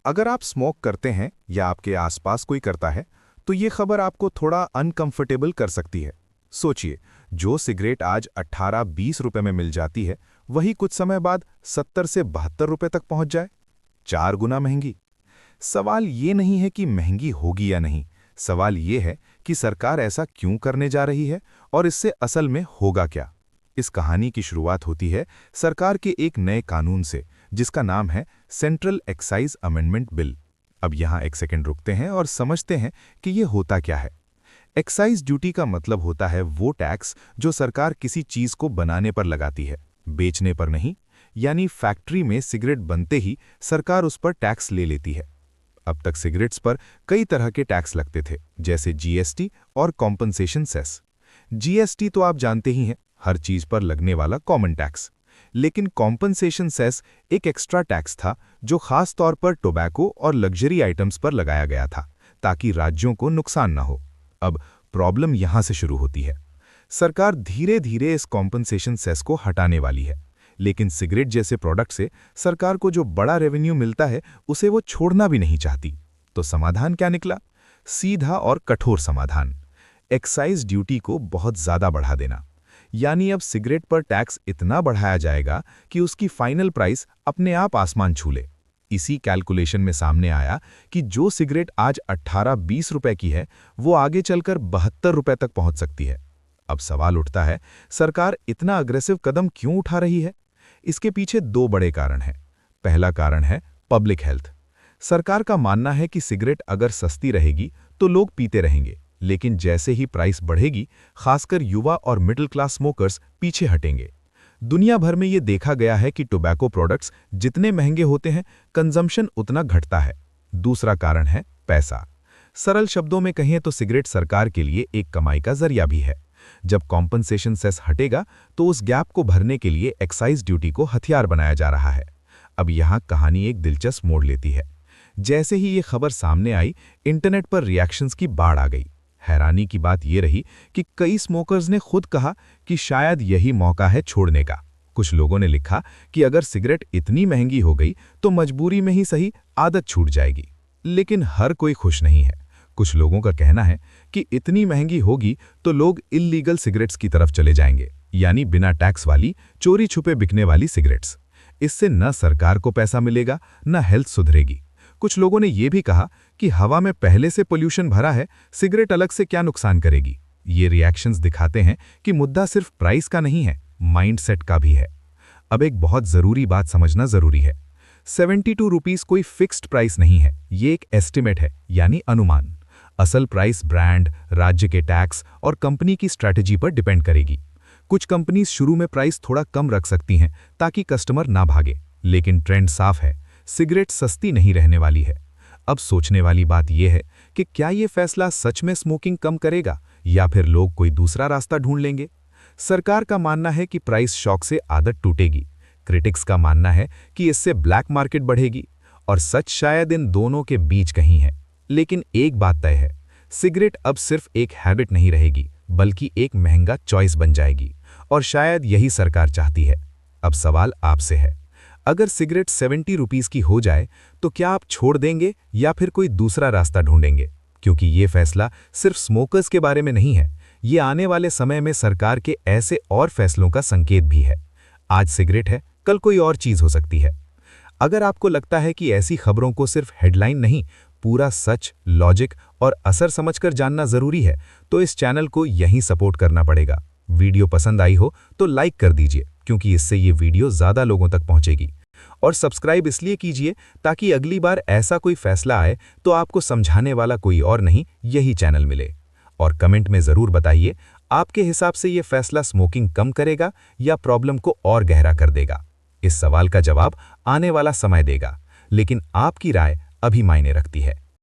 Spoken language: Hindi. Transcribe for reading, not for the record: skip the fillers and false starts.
अगर आप स्मोक करते हैं या आपके आसपास कोई करता है, तो ये खबर आपको थोड़ा अनकंफर्टेबल कर सकती है। सोचिए, जो सिगरेट आज 18-20 रुपए में मिल जाती है, वही कुछ समय बाद 70 से 72 रुपए तक पहुंच जाए। 4 गुना महंगी। सवाल ये नहीं है कि महंगी होगी या नहीं, सवाल ये है कि सरकार ऐसा क्यों करने जा रही है और इससे असल में होगा क्या। इस कहानी की शुरुआत होती है सरकार के एक नए कानून से, जिसका नाम है सेंट्रल एक्साइज अमेंडमेंट बिल। अब यहाँ एक सेकंड रुकते हैं और समझते हैं कि ये होता क्या है। एक्साइज ड्यूटी का मतलब होता है वो टैक्स जो सरकार किसी चीज को बनाने पर लगाती है, बेचने पर नहीं। यानी फैक्ट्री में सिगरेट बनते ही सरकार उस पर टैक्स ले लेती है। अब तक सिगरेट्स पर कई तरह के टैक्स लगते थे, जैसे जीएसटी और कॉम्पनसेशन सेस। जीएसटी तो आप जानते ही हैं, हर चीज पर लगने वाला कॉमन टैक्स। लेकिन कॉम्पनसेशन सेस एक एक्स्ट्रा टैक्स था जो खास तौर पर टोबैको और लग्जरी आइटम्स पर लगाया गया था, ताकि राज्यों को नुकसान न हो। अब प्रॉब्लम यहां से शुरू होती है। सरकार धीरे धीरे इस कॉम्पनसेशन सेस को हटाने वाली है, लेकिन सिगरेट जैसे प्रोडक्ट से सरकार को जो बड़ा रेवेन्यू मिलता है, उसे वो छोड़ना भी नहीं चाहती। तो समाधान क्या निकला? सीधा और कठोर समाधान, एक्साइज ड्यूटी को बहुत ज्यादा बढ़ा देना। यानी अब सिगरेट पर टैक्स इतना बढ़ाया जाएगा कि उसकी फाइनल प्राइस अपने आप आसमान छू ले। इसी कैलकुलेशन में सामने आया कि जो सिगरेट आज 18-20 रुपए की है, वो आगे चलकर 72 रुपए तक पहुंच सकती है। अब सवाल उठता है, सरकार इतना अग्रेसिव कदम क्यों उठा रही है? इसके पीछे दो बड़े कारण हैं। पहला कारण है पब्लिक हेल्थ। सरकार का मानना है कि सिगरेट अगर सस्ती रहेगी तो लोग पीते रहेंगे, लेकिन जैसे ही प्राइस बढ़ेगी, खासकर युवा और मिडिल क्लास स्मोकर्स पीछे हटेंगे। दुनिया भर में ये देखा गया है कि टोबैको प्रोडक्ट्स जितने महंगे होते हैं, कंजम्पशन उतना घटता है। दूसरा कारण है पैसा। सरल शब्दों में कहें तो सिगरेट सरकार के लिए एक कमाई का जरिया भी है। जब कॉम्पनसेशन सेस हटेगा, तो उस गैप को भरने के लिए एक्साइज ड्यूटी को हथियार बनाया जा रहा है। अब यहाँ कहानी एक दिलचस्प मोड़ लेती है। जैसे ही ये खबर सामने आई, इंटरनेट पर रिएक्शंस की बाढ़ आ गई। हैरानी की बात यह रही कि कई स्मोकर्स ने खुद कहा कि शायद यही मौका है छोड़ने का। कुछ लोगों ने लिखा कि अगर सिगरेट इतनी महंगी हो गई तो मजबूरी में ही सही आदत छूट जाएगी। लेकिन हर कोई खुश नहीं है। कुछ लोगों का कहना है कि इतनी महंगी होगी तो लोग इल्लीगल सिगरेट्स की तरफ चले जाएंगे, यानी बिना टैक्स वाली, चोरी छुपे बिकने वाली सिगरेट्स। इससे न सरकार को पैसा मिलेगा, न हेल्थ सुधरेगी। कुछ लोगों ने यह भी कहा कि हवा में पहले से पोल्यूशन भरा है, सिगरेट अलग से क्या नुकसान करेगी। ये रिएक्शंस दिखाते हैं कि मुद्दा सिर्फ प्राइस का नहीं है, माइंडसेट का भी है। अब एक बहुत जरूरी बात समझना जरूरी है। 72 रुपीस कोई फिक्स्ड प्राइस नहीं है, ये एक एस्टिमेट है, यानी अनुमान। असल प्राइस ब्रांड, राज्य के टैक्स और कंपनी की स्ट्रैटेजी पर डिपेंड करेगी। कुछ कंपनीज शुरू में प्राइस थोड़ा कम रख सकती हैं ताकि कस्टमर ना भागे, लेकिन ट्रेंड साफ है, सिगरेट सस्ती नहीं रहने वाली है। अब सोचने वाली बात यह है कि क्या ये फैसला सच में स्मोकिंग कम करेगा या फिर लोग कोई दूसरा रास्ता ढूंढ लेंगे। सरकार का मानना है कि प्राइस शॉक से आदत टूटेगी। क्रिटिक्स का मानना है कि इससे ब्लैक मार्केट बढ़ेगी, और सच शायद इन दोनों के बीच कहीं है। लेकिन एक बात तय है, सिगरेट अब सिर्फ एक हैबिट नहीं रहेगी, बल्कि एक महंगा चॉइस बन जाएगी, और शायद यही सरकार चाहती है। अब सवाल आपसे है, अगर सिगरेट 70 रुपीस की हो जाए तो क्या आप छोड़ देंगे या फिर कोई दूसरा रास्ता ढूंढेंगे? क्योंकि ये फैसला सिर्फ स्मोकर्स के बारे में नहीं है, ये आने वाले समय में सरकार के ऐसे और फैसलों का संकेत भी है। आज सिगरेट है, कल कोई और चीज हो सकती है। अगर आपको लगता है कि ऐसी खबरों को सिर्फ हेडलाइन नहीं, पूरा सच, लॉजिक और असर समझकर जानना जरूरी है, तो इस चैनल को यहीं सपोर्ट करना पड़ेगा। वीडियो पसंद आई हो तो लाइक कर दीजिए, क्योंकि इससे ये वीडियो ज्यादा लोगों तक पहुंचेगी। और सब्सक्राइब इसलिए कीजिए ताकि अगली बार ऐसा कोई फैसला आए तो आपको समझाने वाला कोई और नहीं, यही चैनल मिले। और कमेंट में जरूर बताइए, आपके हिसाब से ये फैसला स्मोकिंग कम करेगा या प्रॉब्लम को और गहरा कर देगा। इस सवाल का जवाब आने वाला समय देगा, लेकिन आपकी राय अभी मायने रखती है।